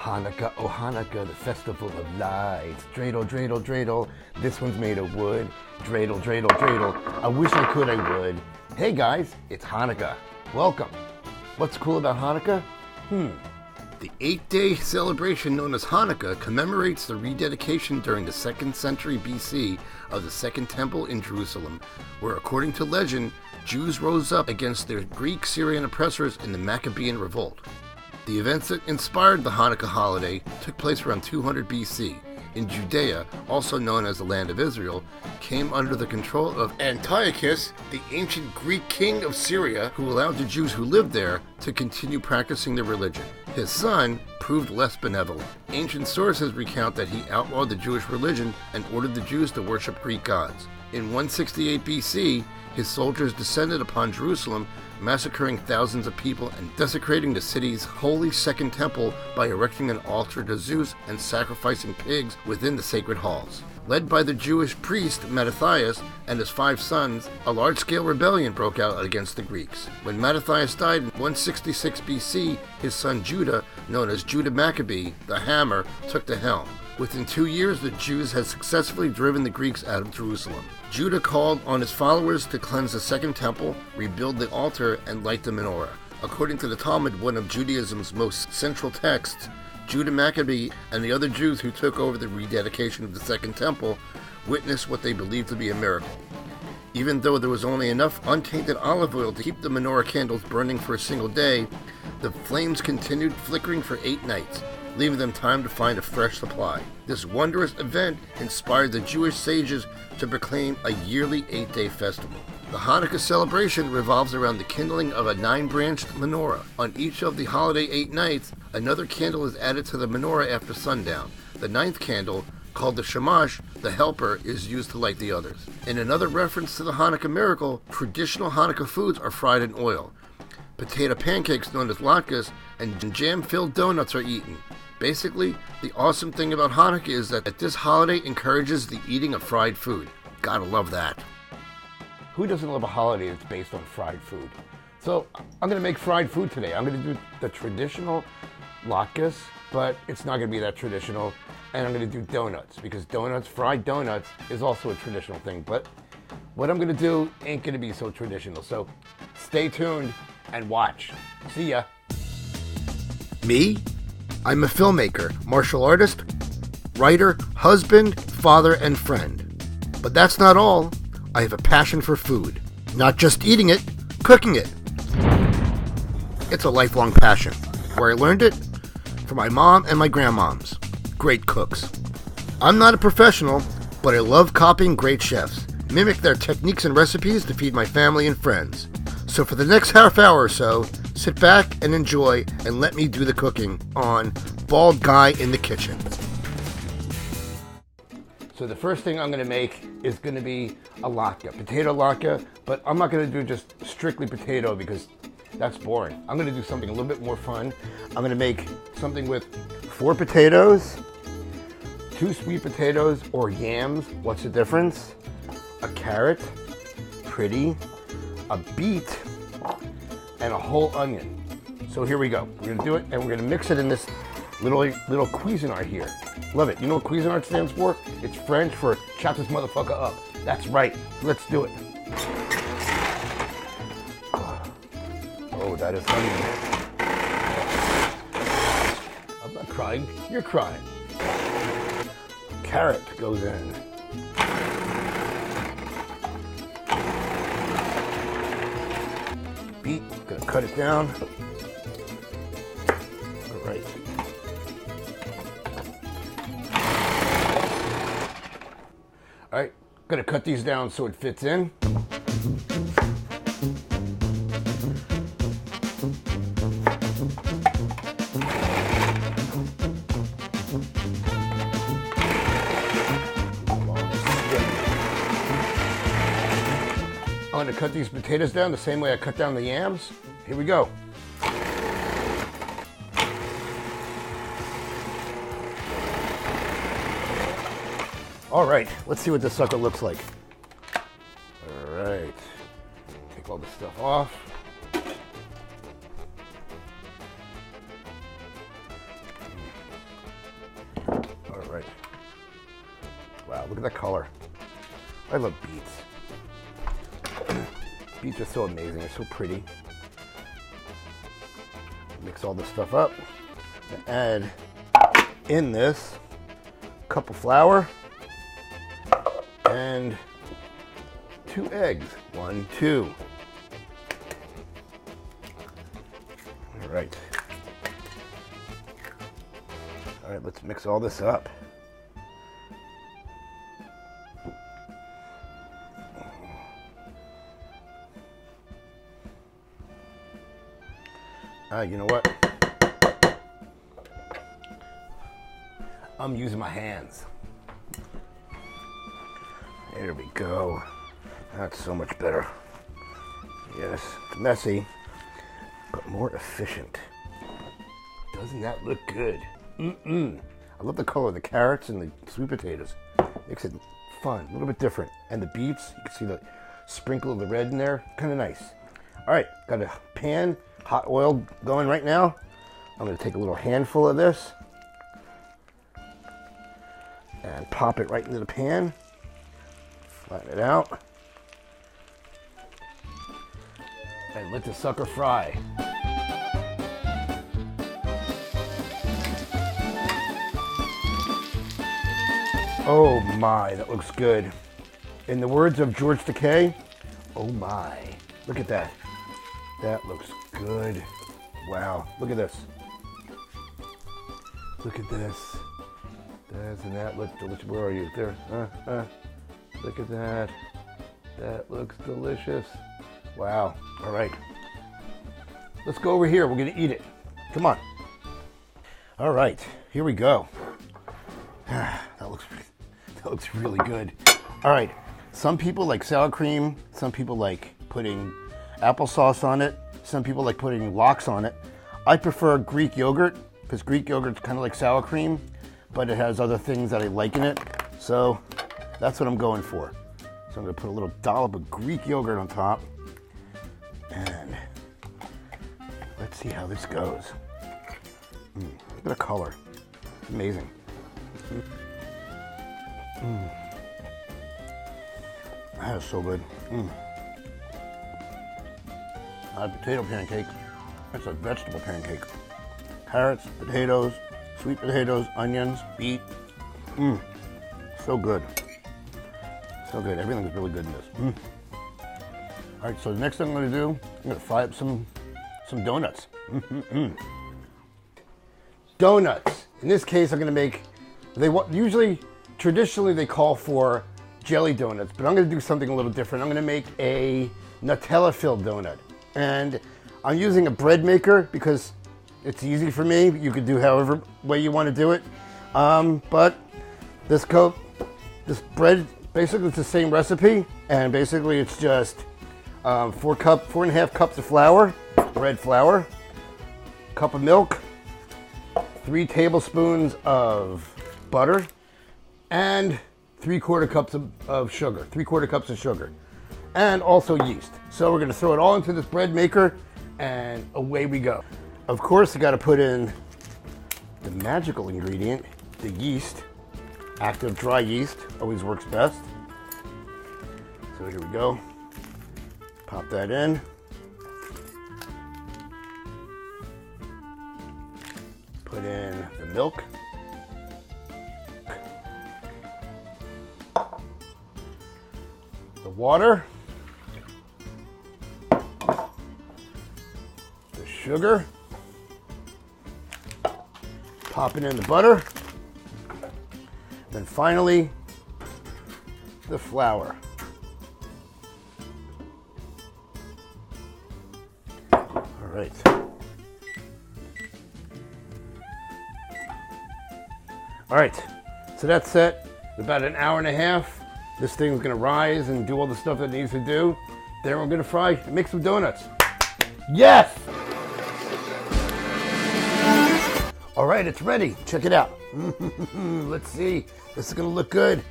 Hanukkah, oh Hanukkah, the festival of lights. Dreidel, dreidel, dreidel. This one's made of wood. Dreidel, dreidel, dreidel. I wish I could, I would. Hey guys, it's Hanukkah. Welcome. What's cool about Hanukkah? The 8-day celebration known as Hanukkah commemorates the rededication during the 2nd century BC of the Second Temple in Jerusalem, where, according to legend, Jews rose up against their Greek-Syrian oppressors in the Maccabean Revolt. The events that inspired the Hanukkah holiday took place around 200 BC. In Judea, also known as the Land of Israel, came under the control of Antiochus, the ancient Greek king of Syria, who allowed the Jews who lived there to continue practicing their religion. His son proved less benevolent. Ancient sources recount that he outlawed the Jewish religion and ordered the Jews to worship Greek gods. In 168 BC, his soldiers descended upon Jerusalem, massacring thousands of people and desecrating the city's holy Second Temple by erecting an altar to Zeus and sacrificing pigs within the sacred halls. Led by the Jewish priest Mattathias and his 5 sons, a large-scale rebellion broke out against the Greeks. When Mattathias died in 166 BC, his son Judah, known as Judah Maccabee, the Hammer, took the helm. Within 2 years, the Jews had successfully driven the Greeks out of Jerusalem. Judah called on his followers to cleanse the Second Temple, rebuild the altar, and light the menorah. According to the Talmud, one of Judaism's most central texts, Judah Maccabee and the other Jews who took over the rededication of the Second Temple witnessed what they believed to be a miracle. Even though there was only enough untainted olive oil to keep the menorah candles burning for a single day, the flames continued flickering for 8 nights, leaving them time to find a fresh supply. This wondrous event inspired the Jewish sages to proclaim a yearly 8-day festival. The Hanukkah celebration revolves around the kindling of a 9-branched menorah. On each of the holiday 8 nights, another candle is added to the menorah after sundown. The 9th candle, called the Shamash, the helper, is used to light the others. In another reference to the Hanukkah miracle, traditional Hanukkah foods are fried in oil. Potato pancakes known as latkes and jam-filled donuts are eaten. Basically, the awesome thing about Hanukkah is that this holiday encourages the eating of fried food. Gotta love that. Who doesn't love a holiday that's based on fried food? So I'm going to make fried food today. I'm going to do the traditional latkes, but it's not going to be that traditional. And I'm going to do donuts, because fried donuts, is also a traditional thing. But what I'm going to do ain't going to be so traditional. So stay tuned and watch. See ya. Me? I'm a filmmaker, martial artist, writer, husband, father, and friend. But that's not all. I have a passion for food. Not just eating it, cooking it. It's a lifelong passion. Where I learned it? From my mom and my grandmoms. Great cooks. I'm not a professional, but I love copying great chefs. Mimic their techniques and recipes to feed my family and friends. So for the next half hour or so, sit back and enjoy and let me do the cooking on Bald Guy in the Kitchen. So the first thing I'm going to make is going to be a latke, potato latke, but I'm not going to do just strictly potato because that's boring. I'm going to do something a little bit more fun. I'm going to make something with 4 potatoes, 2 sweet potatoes or yams. What's the difference? A carrot, pretty, a beet, and a whole onion. So here we go. We're going to do it, and we're going to mix it in this little Cuisinart here. Love it. You know what Cuisinart stands for? It's French for chop this motherfucker up. That's right. Let's do it. Oh, that is onion. I'm not crying. You're crying. Carrot goes in. Beet, gonna cut it down. All right. All right, gonna cut these down so it fits in. I'm going to cut these potatoes down the same way I cut down the yams. Here we go. All right, let's see what this sucker looks like. All right, take all this stuff off. look at that color. I love beets. Beets are so amazing. They're so pretty. Mix all this stuff up. Add in this cup of flour and 2 eggs. 1, 2. All right. All right, let's mix all this up. You know what? I'm using my hands. There we go. That's so much better. Yes, it's messy, but more efficient. Doesn't that look good? I love the color of the carrots and the sweet potatoes. Makes it fun, a little bit different. And the beets, you can see the sprinkle of the red in there. Kind of nice. All right, got a pan, hot oil going right now. I'm gonna take a little handful of this and pop it right into the pan. Flatten it out. And let the sucker fry. Oh my, that looks good. In the words of George Takei, oh my, look at that. That looks good. Wow, look at this. Look at this. Doesn't that look delicious? Where are you? There. Look at that. That looks delicious. Wow. All right. Let's go over here. We're going to eat it. Come on. All right. Here we go. That looks really good. All right. Some people like sour cream. Some people like putting applesauce on it. Some people like putting lox on it. I prefer Greek yogurt because Greek yogurt's kind of like sour cream, but it has other things that I like in it. So that's what I'm going for. So I'm going to put a little dollop of Greek yogurt on top. And let's see how this goes. Look at the color. It's amazing. That is so good. Not a potato pancake. It's a vegetable pancake. Carrots, potatoes, sweet potatoes, onions, beet. So good. So good. Everything is really good in this. All right, so the next thing I'm going to do, I'm going to fry up some donuts. Donuts. In this case, I'm going to make. Usually, traditionally, they call for jelly donuts, but I'm going to do something a little different. I'm going to make a Nutella-filled donut, and I'm using a bread maker because it's easy for me. You could do however way you want to do it, but this bread basically it's the same recipe, and basically it's just 4.5 cups of flour, red flour, cup of milk, 3 tablespoons of butter, and 3/4 cups of sugar, 3/4 cups of sugar, and also yeast. So we're gonna throw it all into this bread maker, and away we go. Of course, you gotta put in the magical ingredient, the yeast. Active dry yeast always works best. So here we go. Pop that in. Put in the milk. The water. The sugar. Popping in the butter. Then finally, the flour. All right. All right, so that's set. In about an hour and a half, this thing's gonna rise and do all the stuff that it needs to do. Then we're gonna fry and make some donuts. Yes! All right, it's ready. Check it out. Let's see. This is gonna look good.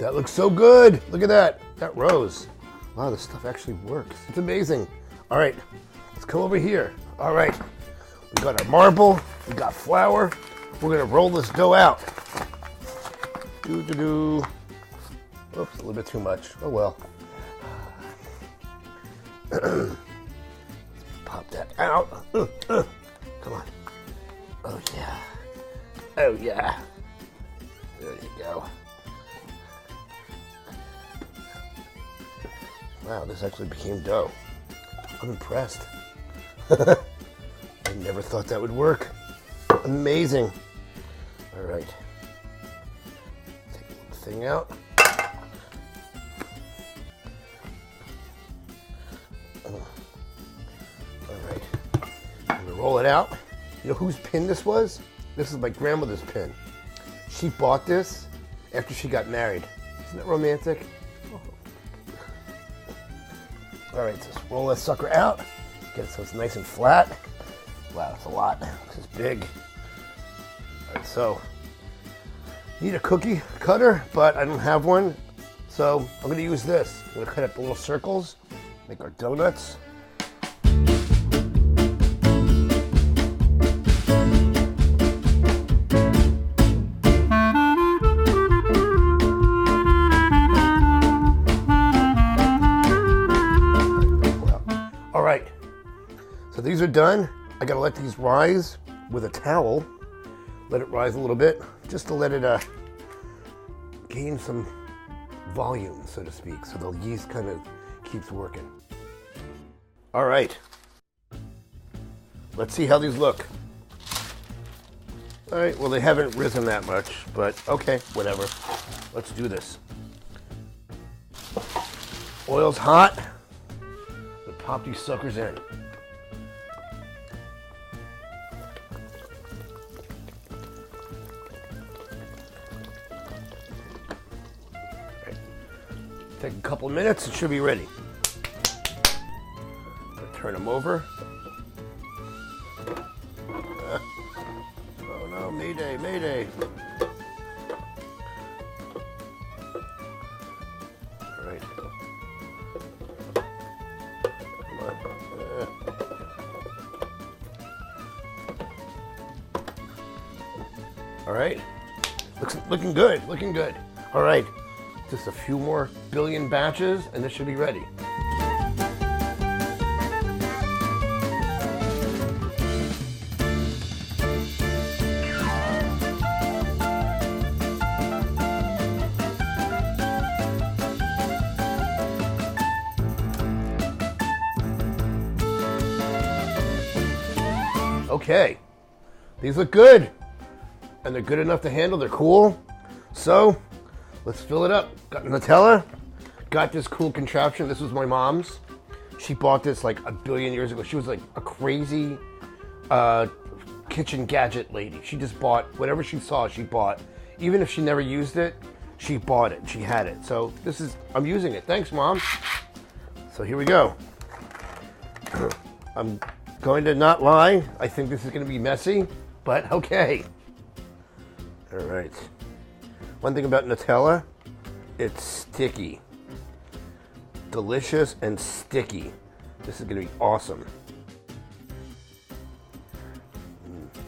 That looks so good. Look at that. That rose. Wow, this stuff actually works. It's amazing. All right, let's come over here. All right, we got our marble. We got flour. We're gonna roll this dough out. Oops, a little bit too much. Oh well. Pop that out. Come on. Oh yeah. Oh yeah. There you go. Wow, this actually became dough. I'm impressed. I never thought that would work. Amazing. All right. Take the thing out. All right. I'm gonna roll it out. You know whose pin this was? This is my grandmother's pin. She bought this after she got married. Isn't that romantic? All right, just roll that sucker out. Get it so it's nice and flat. Wow, that's a lot. This is big. All right, so need a cookie cutter, but I don't have one. So I'm gonna use this. I'm gonna cut up the little circles, make our donuts. All right, so these are done. I gotta let these rise with a towel. Let it rise a little bit, just to let it gain some volume, so to speak, so the yeast kind of keeps working. All right, let's see how these look. All right, well, they haven't risen that much, but okay, whatever. Let's do this. Oil's hot. Let's pop these suckers in. Take a couple minutes, it should be ready. Turn them over. Oh no, mayday, mayday. All right. Come on. All right. Looking good, looking good. All right. Just a few more billion batches and this should be ready. Okay, these look good and they're good enough to handle, they're cool. So let's fill it up. Got Nutella, got this cool contraption. This was my mom's. She bought this like a billion years ago. She was like a crazy kitchen gadget lady. She just bought whatever she saw, she bought. Even if she never used it, she bought it, she had it. So this is, I'm using it. Thanks, Mom. So here we go. I'm going to not lie. I think this is going to be messy, but okay. All right. One thing about Nutella, it's sticky. Delicious and sticky. This is going to be awesome.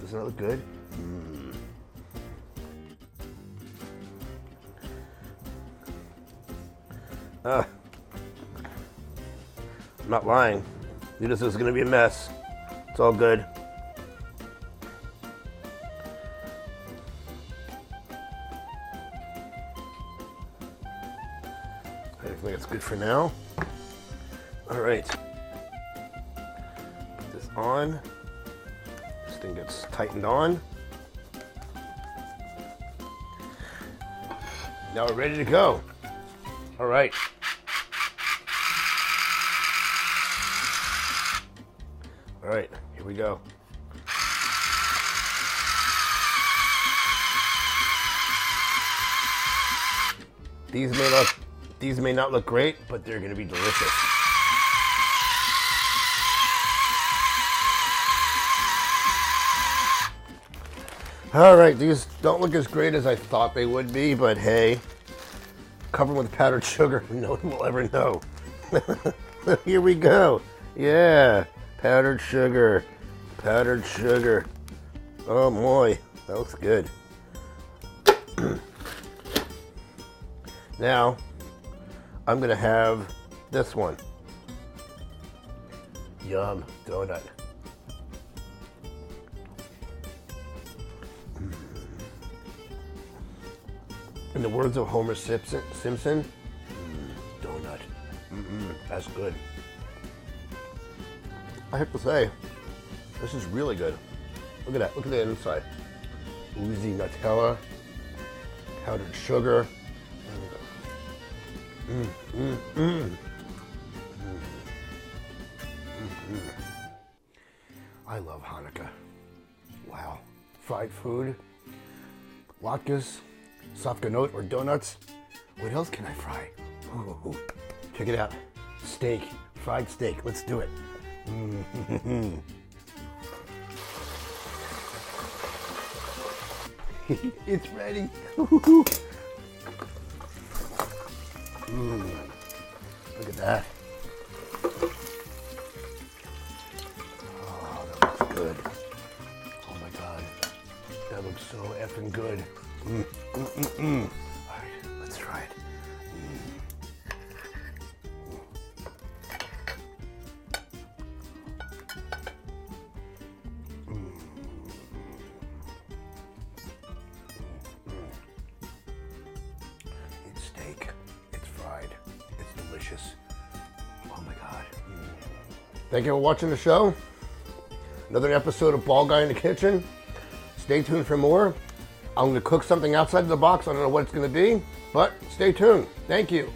Doesn't that look good? I'm not lying. This is going to be a mess. It's all good. I think it's good for now. All right. Put this on. This thing gets tightened on. Now we're ready to go. All right. All right, here we go. These may not look great, but they're going to be delicious. All right, these don't look as great as I thought they would be, but hey, cover them with powdered sugar. No one will ever know. Here we go. Yeah, powdered sugar. Powdered sugar. Oh boy, that looks good. Now, I'm gonna have this one. Yum, donut. In the words of Homer Simpson, donut. That's good. I have to say, this is really good. Look at that. Look at the inside. Oozy Nutella, powdered sugar. I love Hannukah. Wow. Fried food, latkes, safganot or donuts. What else can I fry? Ooh, check it out. Steak, fried steak. Let's do it. It's ready. Look at that. Oh, that looks good. Oh my God. That looks so effing good. All right, let's try it. It's steak. It's fried. It's delicious. Oh my God. Thank you for watching the show. Another episode of Ball Guy in the Kitchen. Stay tuned for more. I'm going to cook something outside of the box. I don't know what it's going to be, but stay tuned. Thank you.